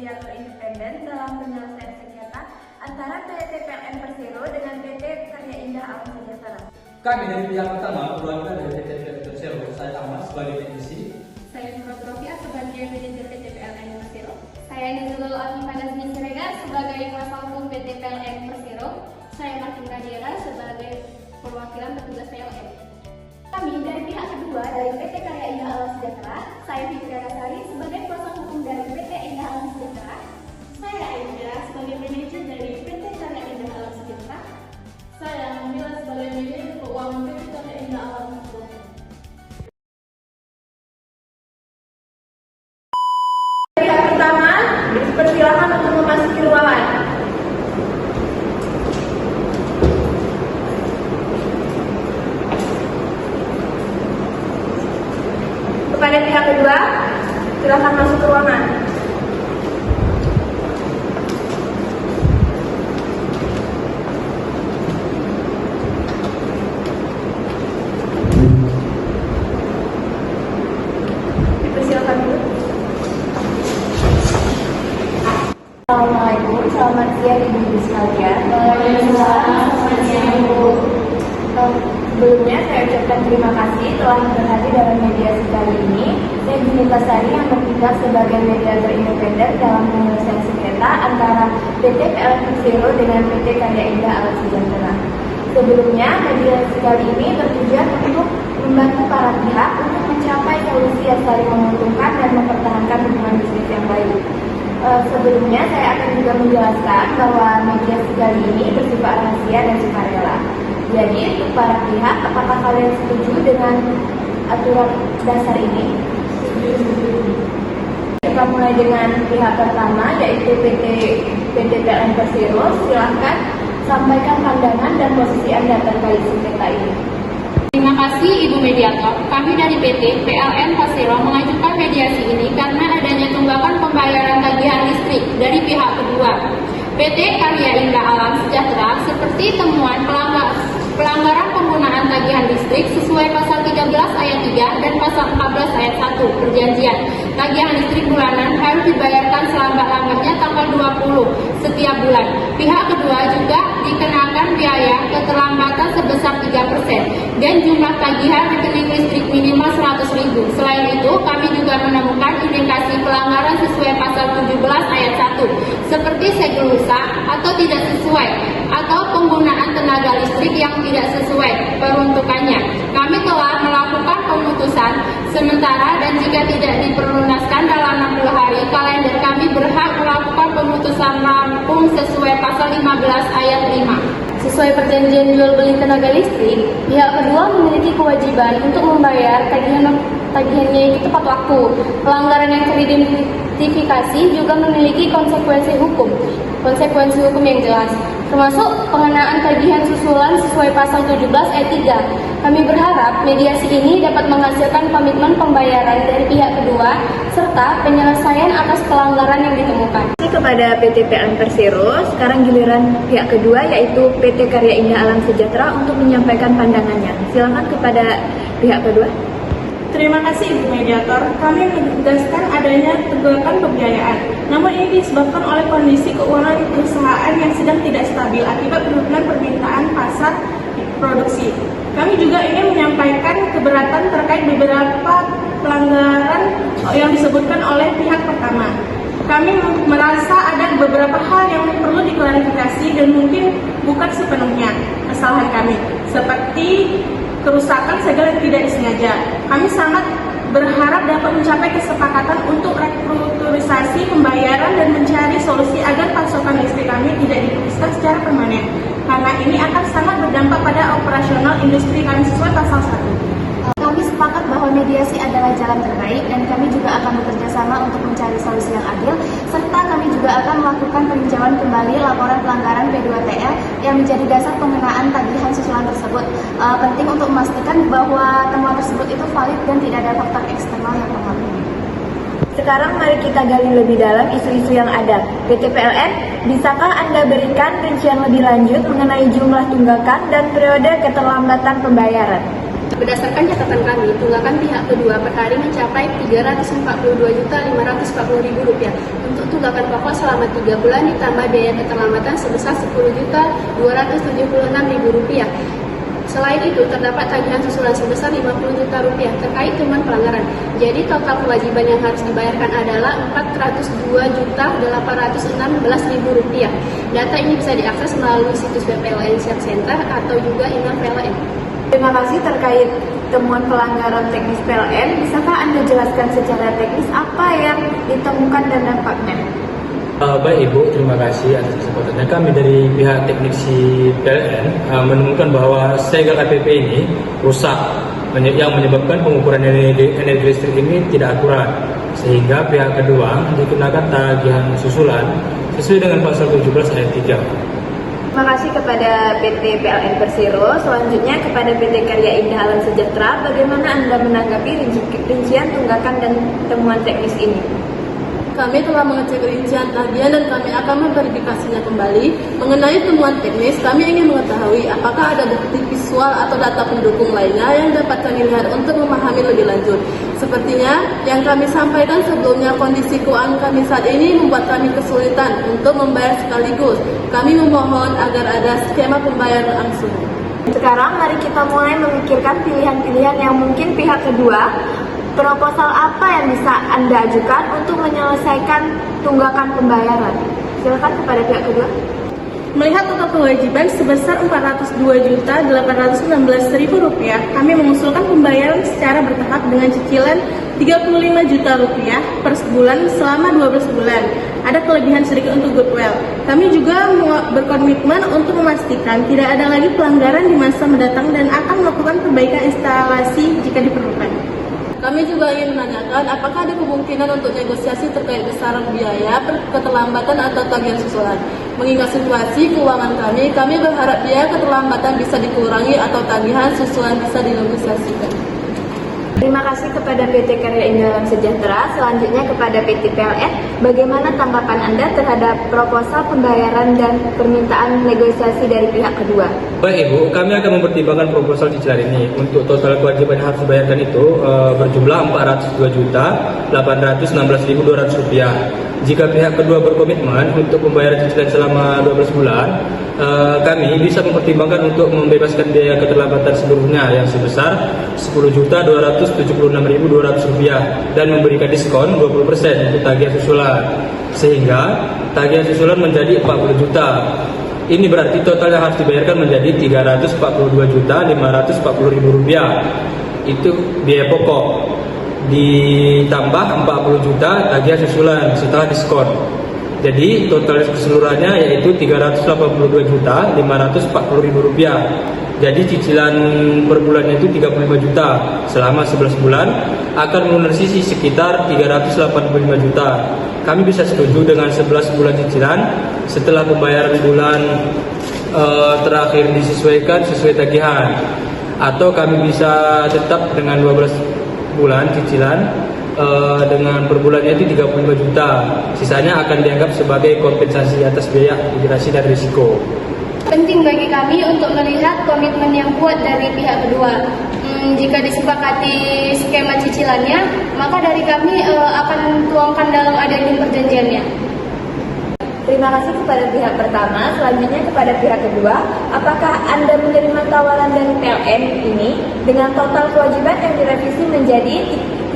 mediator independen dalam penyelesaian sengketa antara PT PLN Persero dengan PT Karya Indah Alam Sejahtera. Kami dari pihak pertama, perwakilan dari PT PLN Persero, saya Ahmad sebagai teknisi. Saya Nurul Rofia sebagai manajer PT PLN Persero. Saya Nizulul Alifandasni Siregar sebagai kuasa hukum PT PLN Persero. Saya Martin Radiera sebagai perwakilan petugas PLN. Kami dari pihak kedua dari PT Karya Indah Alam Sejahtera. Saya Fitria Dasari sebagai kuasa hukum dari PT Indah Alam Sejahtera. Saya Aisyah sebagai manajer dari PT Karya Indah Alam Sejahtera. Saya Mila sebagai manajer keuangan PT Karya Indah Alam Sejahtera. Pihak pertama dipersilakan untuk memasuki ruangan. Kepada pihak kedua, silakan masuk ke ruangan. Dipersilakan dulu. Assalamualaikum, selamat siang ibu-ibu sekalian. Waalaikumsalam, selamat siang Bu. Sebelumnya saya ucapkan terima kasih telah berhadir dalam mediasi kali ini. Saya Junita Sari yang bertugas sebagai mediator independen dalam penyelesaian sengketa antara PT PLN Persero dengan PT Karya Indah Alam Sejahtera. Sebelumnya, mediasi kali ini bertujuan untuk membantu para pihak untuk mencapai solusi yang saling menguntungkan dan mempertahankan hubungan bisnis yang baik. Sebelumnya, saya akan juga menjelaskan bahwa mediasi kali ini bersifat rahasia dan sukarela. Jadi, untuk para pihak, apakah kalian setuju dengan aturan dasar ini? Kita mulai dengan pihak pertama, yaitu PT PLN Persero. Silahkan sampaikan pandangan dan posisi Anda terkait sengketa ini. Terima kasih Ibu Mediator. Kami dari PT PLN Persero mengajukan mediasi ini karena adanya tunggakan pembayaran tagihan listrik dari pihak kedua. PT Karya Indah Alam Sejahtera seperti temuan pelanggaran penggunaan tagihan listrik sesuai pasal 13 ayat 3 dan pasal 14 ayat 1 perjanjian. Tagihan listrik bulanan harus dibayarkan selambat-lambatnya tanggal 20 setiap bulan. Pihak kedua juga dikenakan biaya keterlambatan sebesar 3% dan jumlah tagihan rekening listrik minimal 100.000. Selain itu, kami juga menemukan indikasi pelanggaran sesuai pasal 17 ayat 1 seperti segel rusak atau tidak sesuai atau penggunaan tenaga listrik yang tidak sesuai peruntukannya. Kami telah melakukan pemutusan sementara dan jika tidak diperlunaskan dalam 60 hari kalender, kami berhak melakukan pemutusan rampung sesuai pasal 15 ayat 5. Sesuai perjanjian jual beli tenaga listrik, pihak kedua memiliki kewajiban untuk membayar tagihannya itu tepat waktu. Pelanggaran yang teridentifikasi juga memiliki konsekuensi hukum yang jelas, termasuk pengenaan tagihan susulan sesuai pasal 17 ayat 3. Kami berharap mediasi ini dapat menghasilkan komitmen pembayaran dari pihak kedua serta penyelesaian atas pelanggaran yang ditemukan. Kepada PT PLN Persero, sekarang giliran pihak kedua yaitu PT Karya Indah Alam Sejahtera untuk menyampaikan pandangannya. Silakan kepada pihak kedua. Terima kasih Ibu Mediator. Kami menegaskan adanya tunggakan pembiayaan. Namun ini disebabkan oleh kondisi keuangan perusahaan yang sedang tidak stabil akibat penurunan permintaan pasar produksi. Kami juga ingin menyampaikan keberatan terkait beberapa pelanggaran yang disebutkan oleh pihak pertama. Kami merasa ada beberapa hal yang perlu diklarifikasi dan mungkin bukan sepenuhnya kesalahan kami, seperti kerusakan segala yang tidak disengaja. Kami sangat berharap dapat mencapai kesepakatan untuk restrukturisasi pembayaran dan mencari solusi agar pasokan listrik kami tidak diputuskan secara permanen, karena ini akan sangat berdampak pada operasional industri kami sesuai pasal 1. Kami sepakat bahwa mediasi adalah jalan terbaik dan kami juga akan bekerja sama untuk mencari solusi yang adil, serta kami juga akan melakukan peninjauan kembali laporan pelanggaran P2TL yang menjadi dasar pengenaan tagihan susulan tersebut. Penting untuk memastikan bahwa temuan tersebut itu valid dan tidak ada faktor eksternal yang mempengaruhi. Sekarang mari kita gali lebih dalam isu-isu yang ada. PT PLN, bisakah Anda berikan rincian lebih lanjut mengenai jumlah tunggakan dan periode keterlambatan pembayaran? Berdasarkan catatan kami, tunggakan pihak kedua per hari mencapai Rp342.540.000. Untuk tunggakan pokok selama 3 bulan ditambah biaya keterlambatan sebesar Rp10.276.000. Selain itu, terdapat tagihan susulan sebesar Rp50 juta terkait temuan pelanggaran. Jadi total kewajiban yang harus dibayarkan adalah Rp402.816.000. Data ini bisa diakses melalui situs PLN Siap Center atau juga email PLN. Terima kasih terkait temuan pelanggaran teknis PLN. Bisakah Anda jelaskan secara teknis apa yang ditemukan dan dampaknya? Baik Ibu, terima kasih atas kesempatannya. Kami dari pihak teknisi PLN menemukan bahwa segel APP ini rusak yang menyebabkan pengukuran energi listrik ini tidak akurat, sehingga pihak kedua dikenakan tagihan susulan sesuai dengan pasal 17 ayat 3. Terima kasih kepada PT PLN Persero. Selanjutnya kepada PT Karya Indah Alam Sejahtera, bagaimana Anda menanggapi rincian tunggakan dan temuan teknis ini? Kami telah mengecek rincian tagihan dan kami akan memverifikasinya kembali. Mengenai temuan teknis, kami ingin mengetahui apakah ada bukti visual atau data pendukung lainnya yang dapat kami lihat untuk memahami lebih lanjut. Sepertinya yang kami sampaikan sebelumnya, kondisi keuangan kami saat ini membuat kami kesulitan untuk membayar sekaligus. Kami memohon agar ada skema pembayaran langsung. Sekarang mari kita mulai memikirkan pilihan-pilihan yang mungkin pihak kedua. Proposal apa yang bisa Anda ajukan untuk menyelesaikan tunggakan pembayaran? Silakan kepada pihak kedua. Melihat total kewajiban sebesar Rp402.816.000, kami mengusulkan pembayaran secara bertahap dengan cicilan Rp35 juta per sebulan selama 12 bulan. Ada kelebihan sedikit untuk goodwill. Kami juga berkomitmen untuk memastikan tidak ada lagi pelanggaran di masa mendatang dan akan melakukan perbaikan instalasi jika diperlukan. Kami juga ingin menanyakan apakah ada kemungkinan untuk negosiasi terkait besaran biaya keterlambatan atau tagihan susulan. Mengingat situasi keuangan kami berharap biaya keterlambatan bisa dikurangi atau tagihan susulan bisa dinegosiasikan. Terima kasih kepada PT Karya Indah Alam Sejahtera. Selanjutnya kepada PT PLN, bagaimana tanggapan Anda terhadap proposal pembayaran dan permintaan negosiasi dari pihak kedua? Baik Ibu, kami akan mempertimbangkan proposal cicilan ini. Untuk total kewajiban yang harus dibayarkan itu berjumlah Rp402.816.200. Jika pihak kedua berkomitmen untuk pembayaran cicilan selama 12 bulan, kami bisa mempertimbangkan untuk membebaskan biaya keterlambatan seluruhnya yang sebesar Rp10.276.200 dan memberikan diskon 20% untuk tagihan susulan, sehingga tagihan susulan menjadi Rp40 juta. Ini berarti total yang harus dibayarkan menjadi Rp342.540.000. Itu biaya pokok, ditambah 40 juta tagihan susulan setelah diskon. Jadi total keseluruhannya yaitu Rp382.540.000. Jadi cicilan per bulannya itu 35 juta. Selama 11 bulan akan melunasi sekitar 385 juta. Kami bisa setuju dengan 11 bulan cicilan setelah pembayaran bulan terakhir disesuaikan sesuai tagihan. Atau kami bisa tetap dengan 12 bulan cicilan dengan per bulannya itu 35 juta. Sisanya akan dianggap sebagai kompensasi atas biaya migrasi dan risiko. Penting bagi kami untuk melihat komitmen yang kuat dari pihak kedua. Jika disepakati skema cicilannya, maka dari kami akan tuangkan dalam adendum perjanjiannya. Terima kasih kepada pihak pertama. Selanjutnya kepada pihak kedua, apakah Anda menerima tawaran dari PLN ini dengan total kewajiban yang direvisi menjadi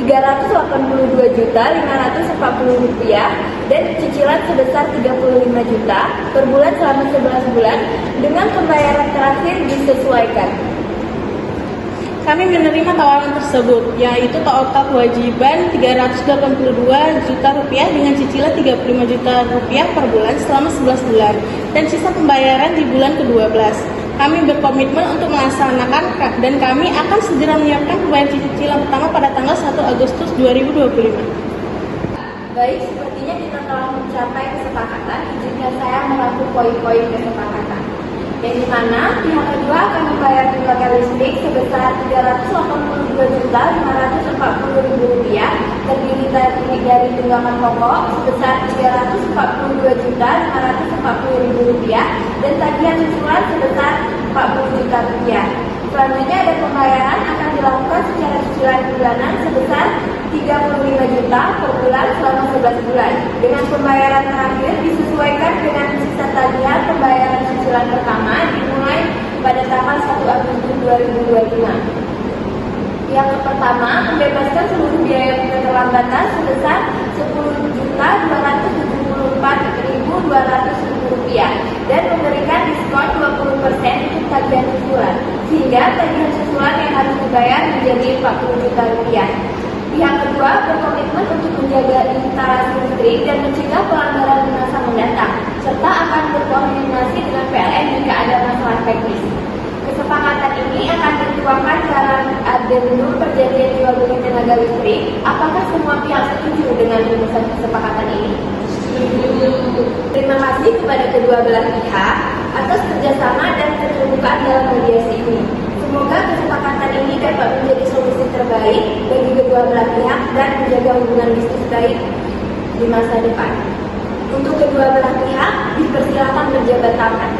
Rp382.540.000 dan cicilan sebesar Rp35 juta per bulan selama 11 bulan dengan pembayaran terakhir disesuaikan? Kami menerima tawaran tersebut, yaitu total kewajiban Rp382 juta dengan cicilan Rp35 juta per bulan selama 11 bulan dan sisa pembayaran di bulan ke-12. Kami berkomitmen untuk melaksanakan dan kami akan segera menyiapkan pembayaran cicilan pertama pada tanggal 1 Agustus 2025. Baik, sepertinya kita telah mencapai kesepakatan. Izinkan saya merangkum poin-poin kesepakatan, yang dimana pihak kedua akan membayar tunggakan listrik sebesar Rp382.540.000 terdiri dari tunggakan pokok sebesar Rp342.540.000 dan tagihan susulan sebesar Rp40 juta. Selanjutnya ada pembayaran akan dilakukan secara cicilan bulanan sebesar 35 juta per bulan selama 11 bulan. Dengan pembayaran terakhir disesuaikan dengan sisa tagihan pembayaran cicilan pertama dimulai pada tanggal 1 Agustus 2025. Yang pertama, membebaskan seluruh biaya keterlambatan sebesar Rp10.274.200 dan memberikan diskon 20% untuk tagihan susulan, sehingga tagihan susulan yang harus dibayar menjadi Rp40 juta. Pihak kedua berkomitmen untuk menjaga instalasi listrik dan mencegah pelanggaran di masa mendatang, serta akan berkoordinasi dengan PLN jika ada masalah teknis. Kesepakatan ini akan dituangkan dalam adendum perjanjian jual beli tenaga listrik. Apakah semua pihak setuju dengan rumusan kesepakatan ini? Terima kasih kepada kedua belah pihak atas kerjasama dan keterbukaan dalam mediasi ini. Semoga kesepakatan ini dapat menjadi solusi terbaik bagi kedua belah pihak dan menjaga hubungan bisnis baik di masa depan. Untuk kedua belah pihak, dipersilakan berjabat tangan.